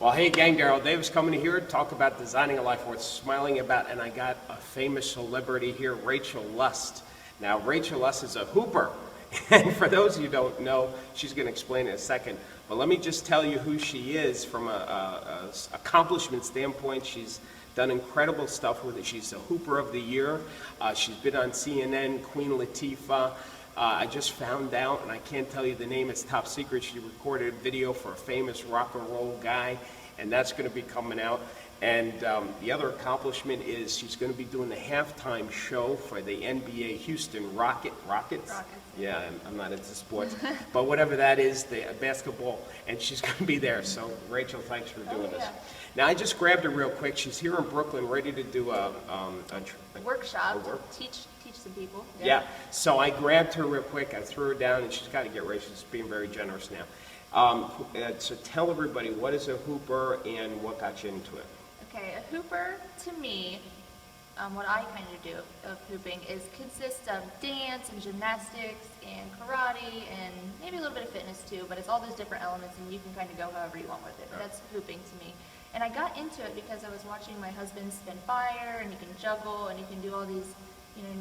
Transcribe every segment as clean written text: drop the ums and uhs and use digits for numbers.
Well, hey gang, Daryl Davis coming here to talk about designing a life worth smiling about, and I got a famous celebrity here, Rachael Lust. Now, Rachael Lust is a hooper, and for those of you who don't know, she's going to explain in a second, but let me just tell you who she is from a accomplishment standpoint. She's done incredible stuff with it. She's a Hooper of the Year. She's been on CNN, Queen Latifah. I just found out, and I can't tell you the name, it's top secret, she recorded a video for a famous rock and roll guy, and that's going to be coming out. And the other accomplishment is she's going to be doing the halftime show for the NBA Houston Rockets? Rockets. Yeah, I'm not into sports, but whatever that is, the basketball, and she's going to be there. So, Rachael, thanks for doing this. Now, I just grabbed her real quick. She's here in Brooklyn, ready to do a workshop to teach some people. Yeah. So I grabbed her real quick. I threw her down, and she's got to get ready. She's being very generous now. So tell everybody, what is a hooper and what got you into it? Okay, a hooper to me, what I kind of do of hooping is consists of dance and gymnastics and karate and maybe a little bit of fitness too, but it's all those different elements and you can kind of go however you want with it. But that's hooping to me. And I got into it because I was watching my husband spin fire, and he can juggle, and he can do all these,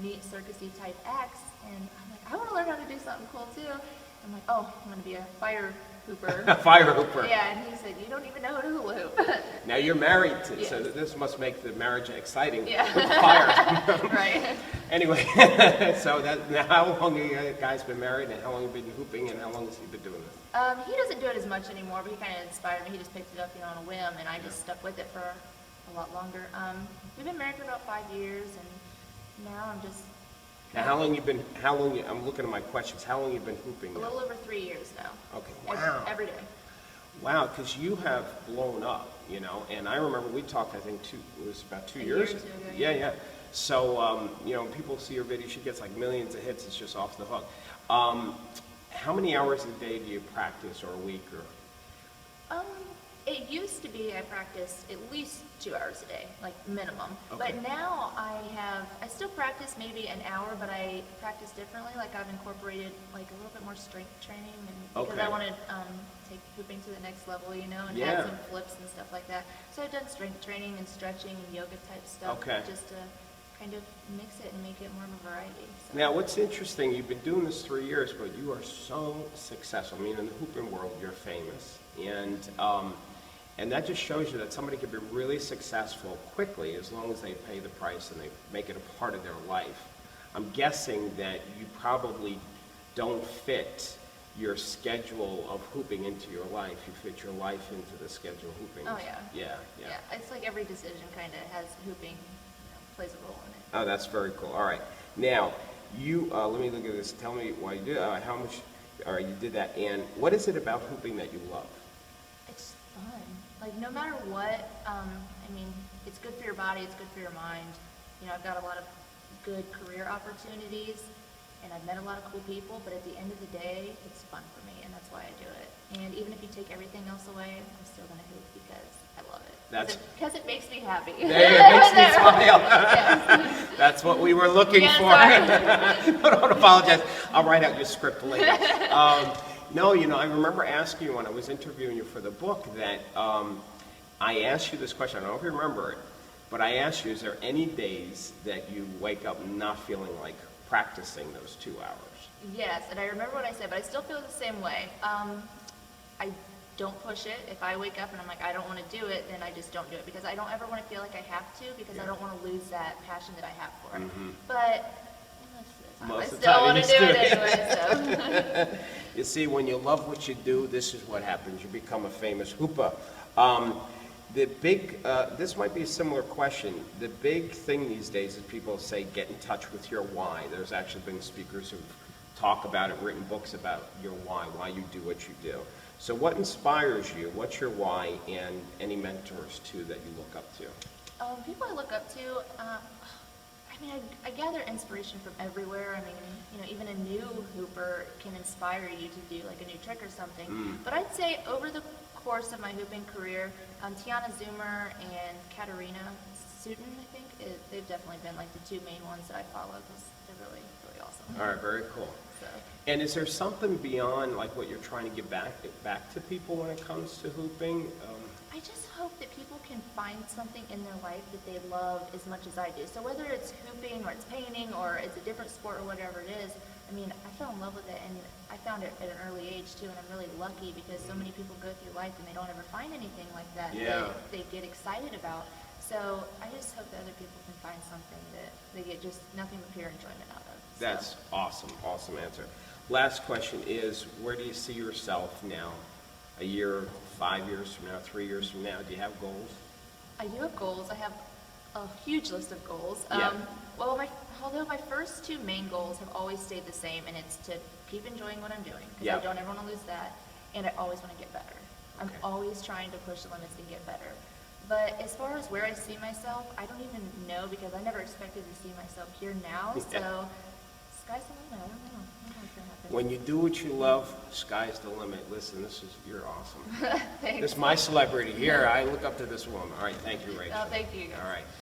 neat circusy type acts. And I'm like, I want to learn how to do something cool too. I'm like, oh, I'm going to be a fire hooper. A fire hooper. Yeah, and he said, you don't even know how to hula hoop. Now you're married, so this must make the marriage exciting. Yeah. With fire. Right. Anyway, so now how long have you guys been married, and how long have you been hooping, and how long has he been doing this? He doesn't do it as much anymore, but he kind of inspired me. He just picked it up, on a whim, and I just stuck with it for a lot longer. We've been married for about 5 years, and now I'm just... Now, I'm looking at my questions. How long have you been hooping now? A little over 3 years now. Okay, wow. Every day. Wow, because you have blown up, and I remember we talked, I think, it was about 2 years ago. Yeah. So, people see your video, she gets like millions of hits, it's just off the hook. How many hours a day do you practice, or a week, or? It used to be I practiced at least 2 hours a day, like minimum. Okay. But now I still practice maybe an hour, but I practice differently. Like I've incorporated like a little bit more strength training, and because I want to take hooping to the next level, and add some flips and stuff like that. So I've done strength training and stretching and yoga type stuff, just to kind of mix it and make it more of a variety. So. Now, what's interesting, you've been doing this 3 years, but you are so successful. I mean, in the hooping world, you're famous, and that just shows you that somebody can be really successful quickly as long as they pay the price and they make it a part of their life. I'm guessing that you probably don't fit your schedule of hooping into your life. You fit your life into the schedule of hooping. Oh, yeah. Yeah. It's like every decision kind of has hooping, plays a role in it. Oh, that's very cool. All right. Now, you, let me look at this. Tell me why you did how much, all right, you did that. And what is it about hooping that you love? It's fun. Like, no matter what, it's good for your body, it's good for your mind. I've got a lot of good career opportunities, and I've met a lot of cool people, but at the end of the day, it's fun for me, and that's why I do it. And even if you take everything else away, I'm still going to hoop because I love it. Because it makes me happy. It makes me smile. That's what we were looking for. Don't apologize. I'll write out your script later. No, I remember asking you when I was interviewing you for the book that I asked you this question. I don't know if you remember it, but I asked you, is there any days that you wake up not feeling like practicing those 2 hours? Yes, and I remember what I said, but I still feel the same way. I don't push it. If I wake up and I'm like, I don't want to do it, then I just don't do it, because I don't ever want to feel like I have to, because I don't want to lose that passion that I have for it. But most I of the still time want to do it anyway, so. You see, when you love what you do, this is what happens. You become a famous hooper. This might be a similar question. The big thing these days is people say, get in touch with your why. There's actually been speakers who've talked about it, written books about your why you do what you do. So what inspires you? What's your why, and any mentors, too, that you look up to? People I look up to, I gather inspiration from everywhere. Even a new hooper can inspire you to do like a new trick or something. But I'd say over the course of my hooping career, Tiana Zoomer and Katarina Sutton, I think, they've definitely been like the two main ones that I follow, because they're really, really awesome. All right, very cool. So. And is there something beyond like what you're trying to give back to people when it comes to hooping? I just hope that people can find something in their life that they love as much as I do. So whether it's hooping or it's painting or it's a different sport or whatever it is, I mean, I fell in love with it, and I found it at an early age too, and I'm really lucky because so many people go through life and they don't ever find anything like that Yeah. that they get excited about. So I just hope that other people can find something that they get just nothing but pure enjoyment out of. So. That's awesome. Awesome answer. Last question is, where do you see yourself now? A year, 5 years from now, 3 years from now? Do you have goals? I do have goals. I have a huge list of goals. Yeah. Although my first two main goals have always stayed the same, and it's to keep enjoying what I'm doing, because Yeah. I don't ever want to lose that, and I always want to get better. I'm Okay. always trying to push the limits and get better. But as far as where I see myself, I don't even know, because I never expected to see myself here now. Yeah. So sky's the limit. I don't know. I don't know what's gonna happen. When you do what you love, sky's the limit. Listen, you're awesome. Thanks. This is my celebrity here. I look up to this woman. All right, thank you, Rachel. Oh, thank you. All right.